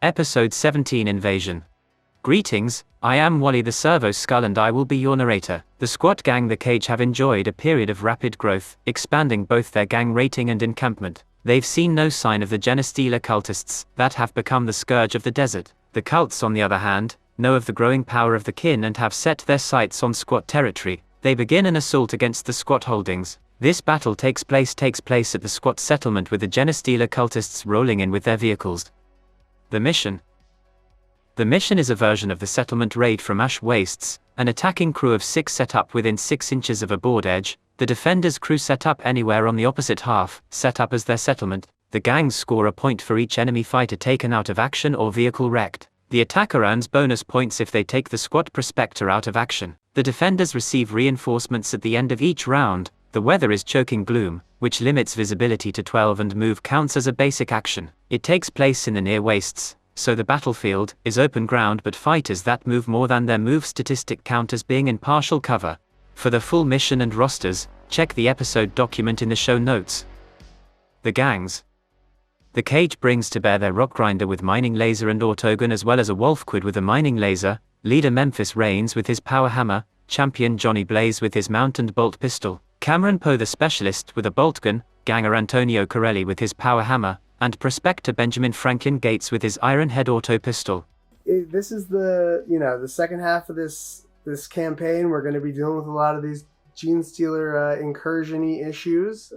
Episode 17 Invasion. Greetings, I am Wally the Servo Skull and I will be your narrator. The Squat Gang The Cage have enjoyed a period of rapid growth, expanding both their gang rating and encampment. They've seen no sign of the Genestealer cultists that have become the scourge of the desert. The cults, on the other hand, know of the growing power of the kin and have set their sights on Squat territory. They begin an assault against the Squat holdings. This battle takes place at the Squat settlement with the Genestealer cultists rolling in with their vehicles. The mission. The mission is a version of the settlement raid from Ash Wastes, an attacking crew of 6 set up within 6 inches of a board edge. The defenders' crew set up anywhere on the opposite half, set up as their settlement. The gangs score a point for each enemy fighter taken out of action or vehicle wrecked. The attacker earns bonus points if they take the Squat prospector out of action. The defenders receive reinforcements at the end of each round. The weather is choking gloom, which limits visibility to 12 and move counts as a basic action. It takes place in the near wastes, so the battlefield is open ground but fighters that move more than their move statistic count as being in partial cover. For the full mission and rosters, check the episode document in the show notes. The gangs. The Cage brings to bear their rock grinder with mining laser and autogun as well as a wolfquid with a mining laser, leader Memphis Reigns with his power hammer, champion Johnny Blaze with his mount and bolt pistol, Cameron Poe the specialist with a bolt gun, ganger Antonio Corelli with his power hammer, and prospector Benjamin Franklin Gates with his iron head auto pistol. This is the second half of this campaign. We're going to be dealing with a lot of these Genestealer incursion-y issues.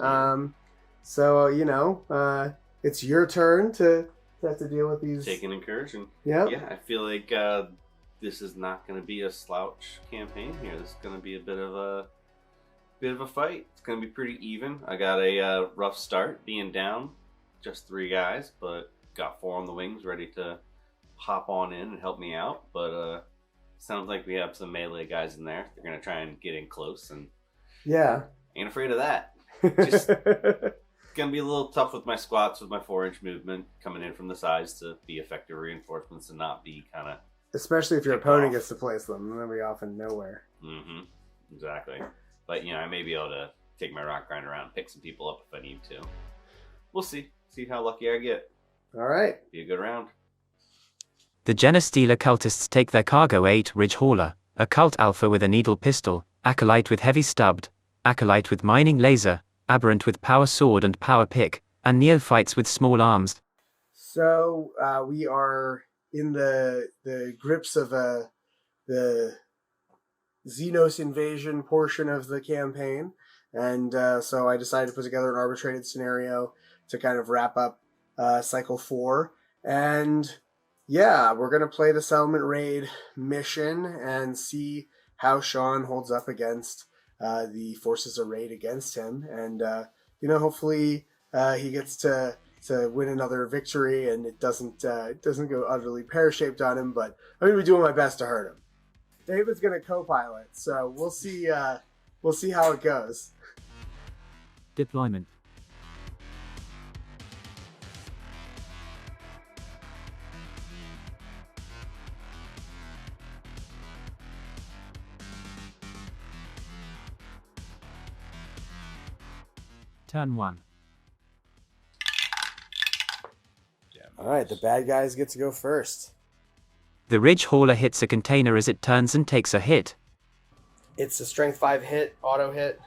It's your turn to have to deal with these. Take an incursion. Yep. Yeah, I feel like this is not going to be a slouch campaign here. This is going to be a bit of a fight. It's going to be pretty even. I got a rough start being down just 3 guys, but got 4 on the wings ready to hop on in and help me out. But sounds like we have some melee guys in there. They're going to try and get in close, and yeah, ain't afraid of that. Just going to be a little tough with my squats with my 4-inch movement coming in from the sides to be effective reinforcements and not be kind of... Especially if your opponent gets to place them. Then they'll be off in nowhere. Mm-hmm. Exactly. But, I may be able to take my rock grinder around and pick some people up if I need to. We'll see. See how lucky I get. All right. Be a good round. The Genestealer cultists take their cargo 8 Ridge Hauler, a cult alpha with a needle pistol, acolyte with heavy stubbed, acolyte with mining laser, aberrant with power sword and power pick, and neophytes with small arms. So we are in the grips of the Xenos invasion portion of the campaign, and so I decided to put together an arbitrated scenario to kind of wrap up cycle 4. And yeah, we're going to play the settlement raid mission and see how Sean holds up against the forces arrayed against him. And, hopefully he gets to win another victory and it doesn't go utterly pear-shaped on him, but I'm going to be doing my best to hurt him. David's going to co-pilot, so we'll see how it goes. Deployment. Turn 1. All right, the bad guys get to go first. The Ridge Hauler hits a container as it turns and takes a hit. It's a strength 5 hit, auto hit.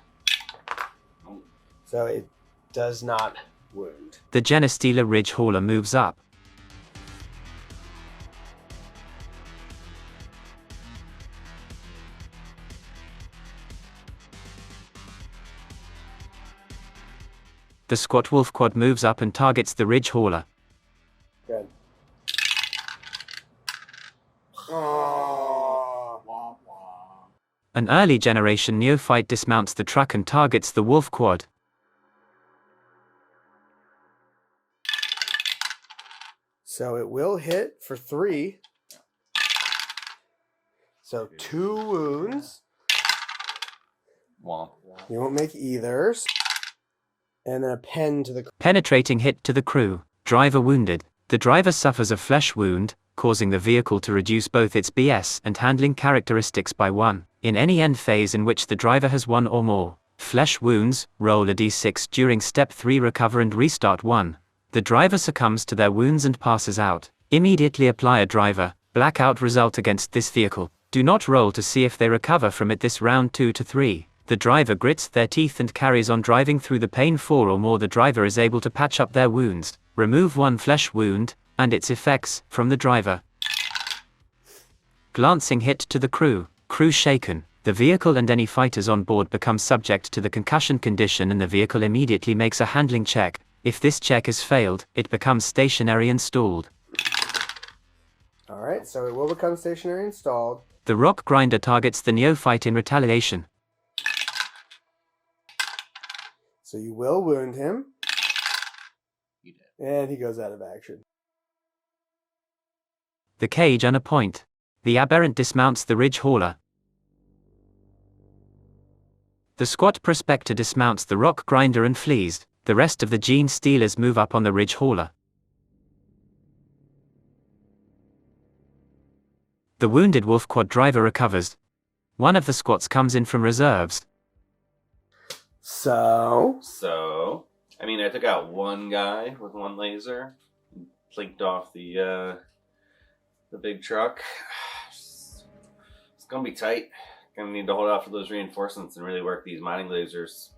So it does not wound. The Genestealer Ridge Hauler moves up. The Squat Wolf Quad moves up and targets the Ridge Hauler. Good. Oh. An early generation neophyte dismounts the truck and targets the Wolf Quad. So it will hit for 3. So 2 wounds. Womp. You won't make either. And then a pen to the... Penetrating hit to the crew. Driver wounded. The driver suffers a flesh wound, causing the vehicle to reduce both its BS and handling characteristics by 1. In any end phase in which the driver has 1 or more flesh wounds, roll a d6 during step 3, recover and restart 1. The driver succumbs to their wounds and passes out. Immediately apply a driver, blackout result against this vehicle. Do not roll to see if they recover from it this round 2 to 3. The driver grits their teeth and carries on driving through the pain. 4 or more, the driver is able to patch up their wounds. Remove 1 flesh wound, and its effects, from the driver. Glancing hit to the crew. Crew shaken. The vehicle and any fighters on board become subject to the concussion condition, and the vehicle immediately makes a handling check. If this check is failed, it becomes stationary and stalled. Alright, so it will become stationary and stalled. The rock grinder targets the neophyte in retaliation. So you will wound him. And he goes out of action. The cage on a point. The aberrant dismounts the ridge hauler. The squat prospector dismounts the rock grinder and flees. The rest of the Genestealers move up on the ridge hauler. The wounded wolf quad driver recovers. One of the squats comes in from reserves. So, I mean, I took out one guy with 1 laser, plinked off the big truck. It's gonna be tight. Gonna need to hold out for those reinforcements and really work these mining lasers.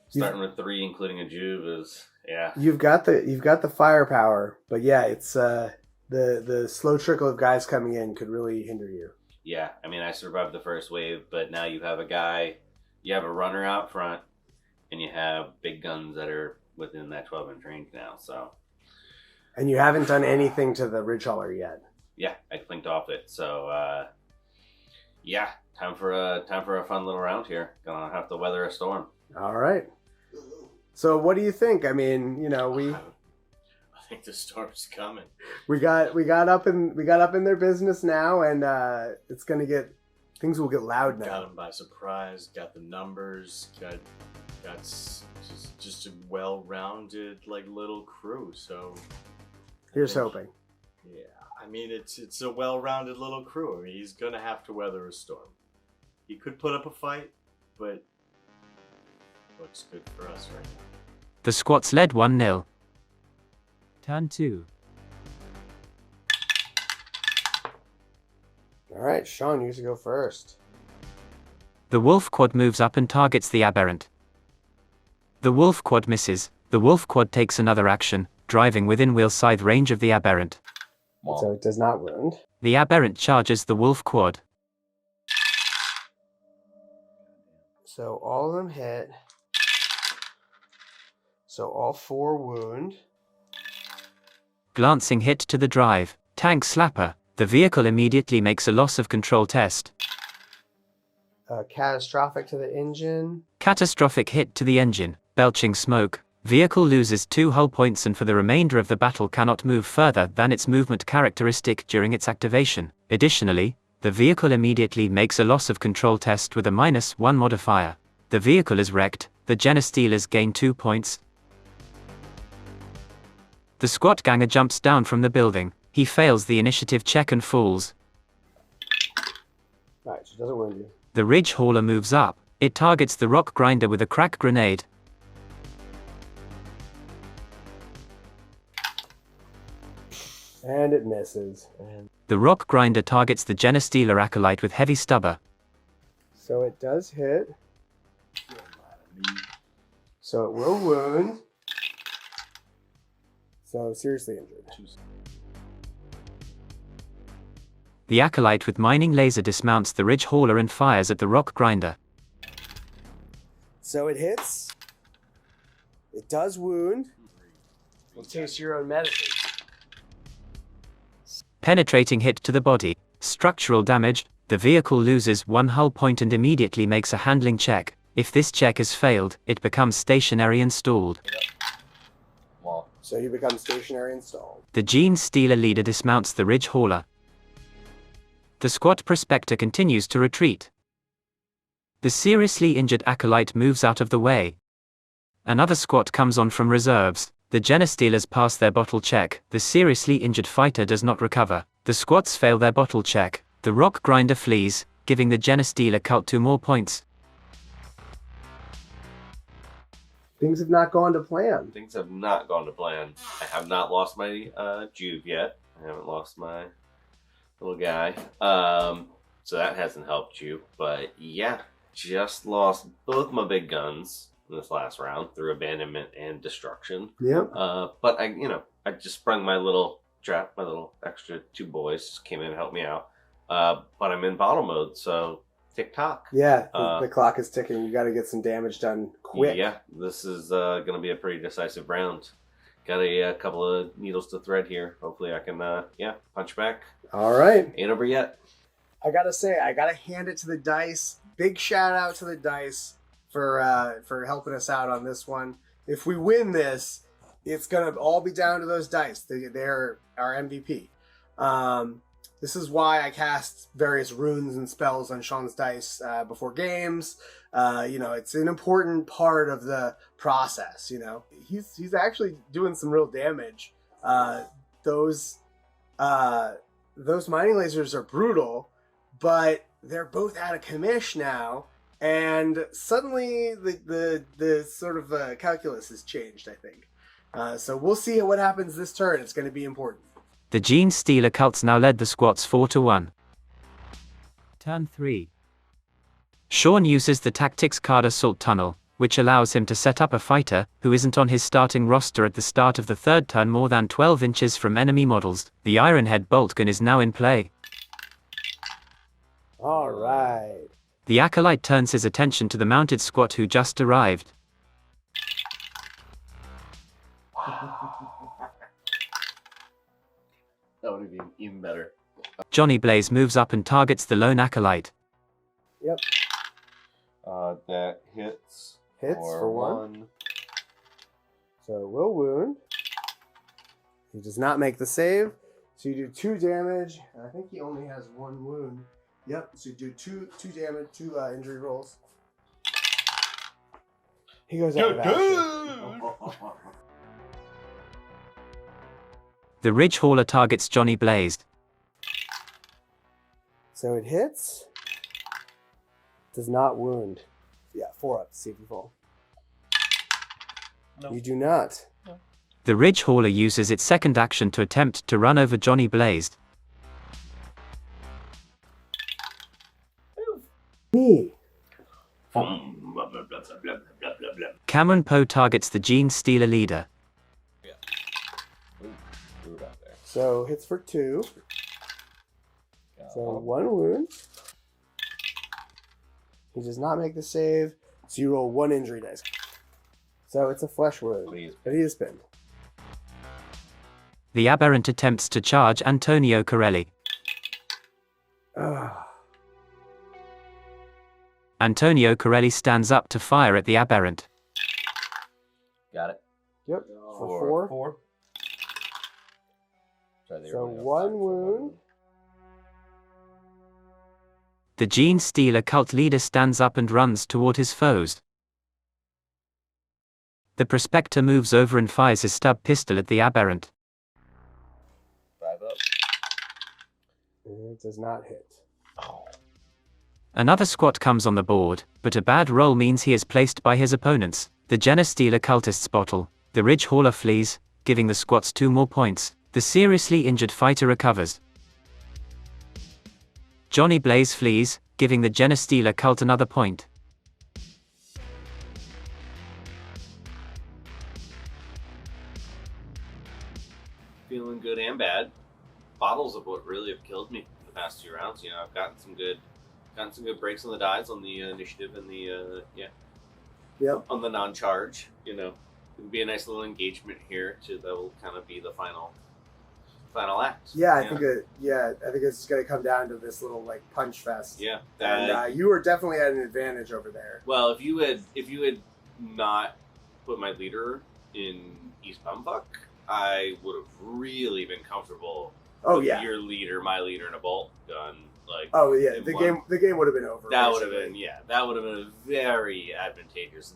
Starting with 3, including a Juve, is you've got the firepower, but yeah, it's the slow trickle of guys coming in could really hinder you. Yeah, I mean, I survived the first wave, but now you have a runner out front, and you have big guns that are within that 12-inch range now. So, and you haven't done anything to the ridge hauler yet. Yeah, I clinked off it. So, yeah, time for a fun little round here. Gonna have to weather a storm. All right. So, what do you think? I mean, I think the storm's coming. We got up in their business now, and things will get loud now. Got them by surprise. Got the numbers. Got just a well-rounded little crew. So here's hoping. Yeah, I mean it's a well-rounded little crew. I mean, he's gonna have to weather a storm. He could put up a fight, but looks good for us right now. The squats led 1-0. Turn 2. All right, Sean, you to go first. The wolf quad moves up and targets the aberrant. The wolf quad misses. The wolf quad takes another action, driving within wheel scythe range of the aberrant. So it does not wound. The aberrant charges the wolf quad. So all of them hit. So all 4 wound. Glancing hit to the drive. Tank slapper. The vehicle immediately makes a loss of control test. Catastrophic to the engine. Catastrophic hit to the engine. Belching smoke. Vehicle loses 2 hull points and for the remainder of the battle cannot move further than its movement characteristic during its activation. Additionally, the vehicle immediately makes a loss of control test with a -1 modifier. The vehicle is wrecked. The Genestealers gain 2 points. The squat ganger jumps down from the building. He fails the initiative check and falls. Alright, so it doesn't wound you. The ridge hauler moves up. It targets the rock grinder with a crack grenade. And it misses. The rock grinder targets the Genestealer acolyte with heavy stubber. So it does hit. So it will wound. So seriously injured. The acolyte with mining laser dismounts the ridge hauler and fires at the rock grinder. So it hits. It does wound. We'll taste your own medicine. Penetrating hit to the body. Structural damage. The vehicle loses 1 hull point and immediately makes a handling check. If this check is failed, it becomes stationary and stalled. So you become stationary and stalled. The Genestealer leader dismounts the ridge hauler. The squat prospector continues to retreat. The seriously injured acolyte moves out of the way. Another squat comes on from reserves. The Genestealers pass their bottle check. The seriously injured fighter does not recover. The squats fail their bottle check. The rock grinder flees, giving the Genestealer Cult 2 more points. things have not gone to plan. Things have not gone to plan. I have not lost my Juve yet. I haven't lost my little guy. So that hasn't helped you. But yeah, just lost both my big guns in this last round through abandonment and destruction. Yep. But I just sprung my little trap. My little extra 2 boys just came in and helped me out. But I'm in bottle mode, so tick-tock. Yeah, the clock is ticking. You got to get some damage done quick. Yeah, this is going to be a pretty decisive round. Got a couple of needles to thread here. Hopefully I can, punch back. All right. Ain't over yet. I got to say, I got to hand it to the dice. Big shout out to the dice for helping us out on this one. If we win this, it's going to all be down to those dice. They're our MVP. This is why I cast various runes and spells on Sean's dice before games. It's an important part of the process. He's actually doing some real damage. Those mining lasers are brutal, but they're both out of commish now, and suddenly the sort of calculus has changed, I think. So we'll see what happens this turn. It's going to be important. The Genestealer Cults now led the squats 4-1. Turn 3. Sean uses the tactics card Assault Tunnel, which allows him to set up a fighter who isn't on his starting roster at the start of the third turn more than 12 inches from enemy models. The Ironhead bolt gun is now in play. All right. The Acolyte turns his attention to the mounted squat who just arrived. That would have been even better. Johnny Blaze moves up and targets the lone Acolyte. Yep. That hits. Hits for 1. So will wound. He does not make the save. So you do 2 damage. I think he only has 1 wound. Yep. So you do 2 damage, 2 injury rolls. He goes out of action. The Ridge Hauler targets Johnny Blaze. So it hits. Does not wound. Yeah, 4 up to see if you fall. No. You do not. No. The Ridge Hauler uses its second action to attempt to run over Johnny Blaze. Me. Cameron Poe targets the Genestealer leader. So hits for 2. So 1 wound. He does not make the save. So you roll 1 injury dice. So it's a flesh wound. But he is pinned. The Aberrant attempts to charge Antonio Corelli. Antonio Corelli stands up to fire at the Aberrant. Got it. Yep. For 4. So 1 wound. The Genestealer Cult leader stands up and runs toward his foes. The Prospector moves over and fires his stub pistol at the Aberrant. 5 up. It does not hit. Another squat comes on the board, but a bad roll means he is placed by his opponents. The Genestealer Cultists bottle. The Ridge Hauler flees, giving the squats 2 more points. The seriously injured fighter recovers. Johnny Blaze flees, giving the Genestealer Cult another point. Feeling good and bad. Bottles of what really have killed me in the past 2 rounds. I've gotten some good breaks on the dies on the initiative and the Yep. on the non-charge. It would be a nice little engagement here that will kind of be the final act. Yeah, I think it's going to come down to this little punch fest. Yeah, and you were definitely at an advantage over there. Well, if you had not put my leader in East Bumfuck, I would have really been comfortable. With your leader, my leader, and a bolt gun. The game would have been over. That would have been very advantageous.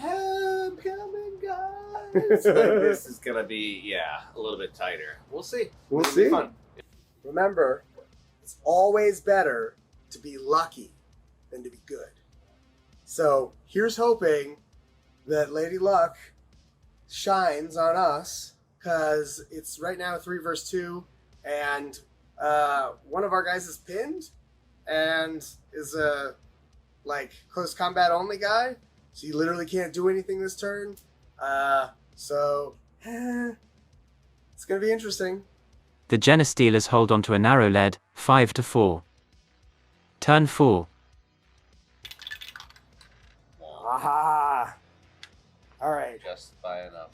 I'm coming, guys. This is gonna be a little bit tighter. We'll see. We'll It'll see. be fun. Remember, it's always better to be lucky than to be good. So here's hoping that Lady Luck shines on us, because it's right now 3 versus 2, and one of our guys is pinned and is a close combat only guy, so you literally can't do anything this turn. So it's gonna be interesting. The Genestealers hold onto a narrow lead, 5-4. Turn 4. Aha! All right. Just by enough.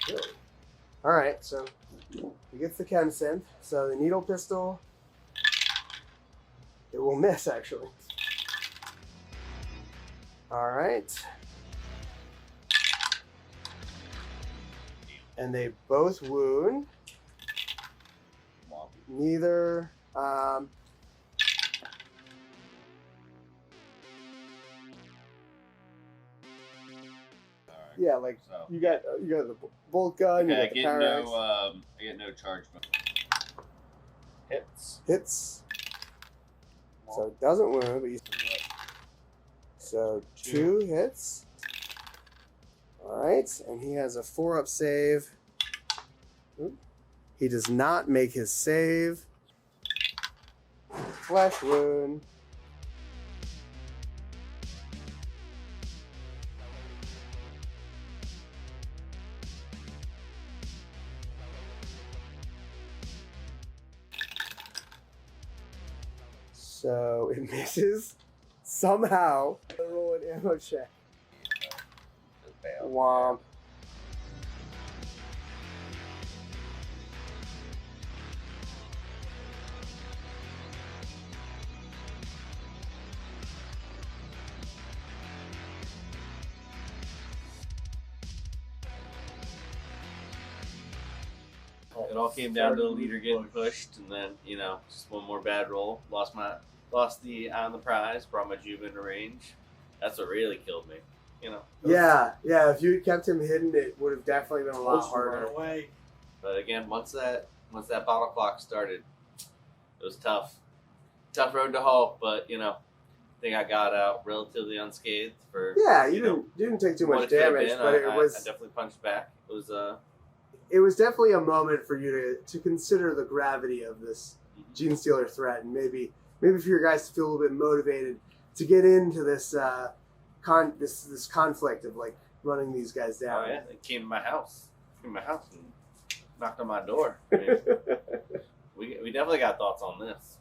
Good. All right, so he gets the chem synth. So the needle pistol, it will miss actually. All right. And they both wound. Neither. Yeah, like So. you got the bolt gun. Okay, you got the power axe. I get no charge. Hits. So it doesn't wound, but you. So 2 hits. Alright, and he has a 4-up save. Oop. He does not make his save. Flesh wound. So it misses. Somehow. Roll an ammo check. Womp. It all came down to the leader getting pushed, and then just one more bad roll. Lost the eye on the prize. Brought my Juve into range. That's what really killed me. Yeah. If you had kept him hidden, it would have definitely been a lot harder. Run away. But again, once that bottle clock started, it was tough. Tough road to hoe, but I think I got out relatively unscathed for. Yeah, you didn't take too what much it could have damage, been. but I was definitely punched back. it was definitely a moment for you to consider the gravity of this Genestealer threat, and maybe for your guys to feel a little bit motivated to get into this this conflict of like running these guys down. Oh yeah, they came to my house. And knocked on my door. I mean, we definitely got thoughts on this.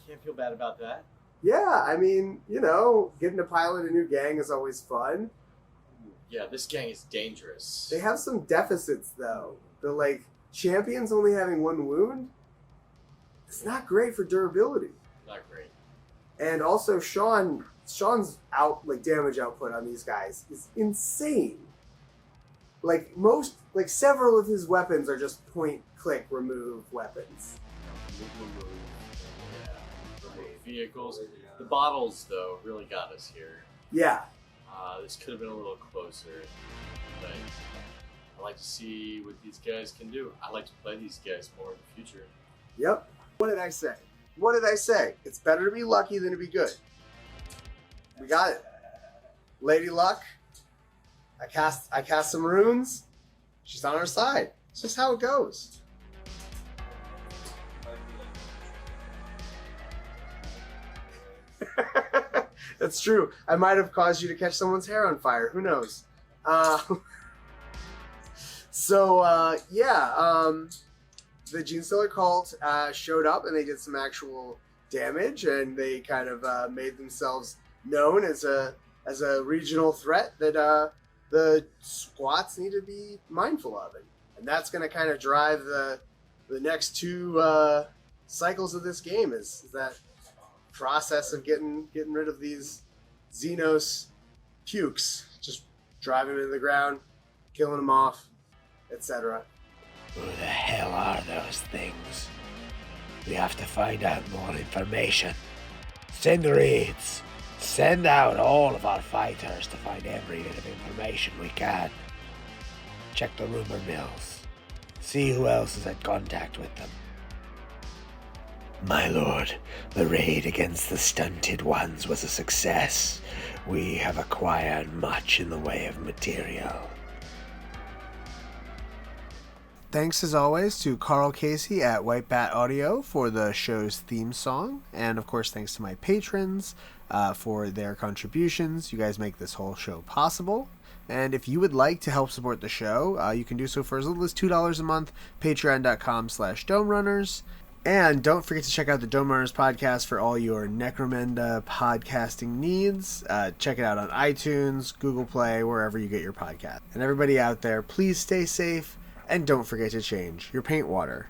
Can't feel bad about that. Yeah, I mean, getting to pilot a new gang is always fun. Yeah, this gang is dangerous. They have some deficits though. The champions only having 1 wound. It's not great for durability. Not great. And also Sean's damage output on these guys is insane. Several of his weapons are just point click remove weapons. Vehicles. The bottles though really got us here. Yeah. This could have been a little closer, but I like to see what these guys can do. I like to play these guys more in the future. Yep. What did I say? It's better to be lucky than to be good. We got it. Lady Luck. I cast some runes. She's on our side. It's just how it goes. That's true. I might have caused you to catch someone's hair on fire. Who knows? The Genestealer Cult showed up and they did some actual damage, and they kind of made themselves known as a regional threat that the squats need to be mindful of, and that's going to kind of drive the next 2 cycles of this game is that process of getting rid of these Xenos pukes, just driving them into the ground, killing them off, etc. Who the hell are those things? We have to find out more information. Send raids. Send out all of our fighters to find every bit of information we can. Check the rumor mills. See who else has had contact with them. My lord, the raid against the stunted ones was a success. We have acquired much in the way of material. Thanks as always to Carl Casey at White Bat Audio for the show's theme song. And of course, thanks to my patrons for their contributions. You guys make this whole show possible. And if you would like to help support the show, you can do so for as little as $2 a month, patreon.com/domerunners. And don't forget to check out the Dome Runners podcast for all your Necromunda podcasting needs. Check it out on iTunes, Google Play, wherever you get your podcast. And everybody out there, please stay safe. And don't forget to change your paint water.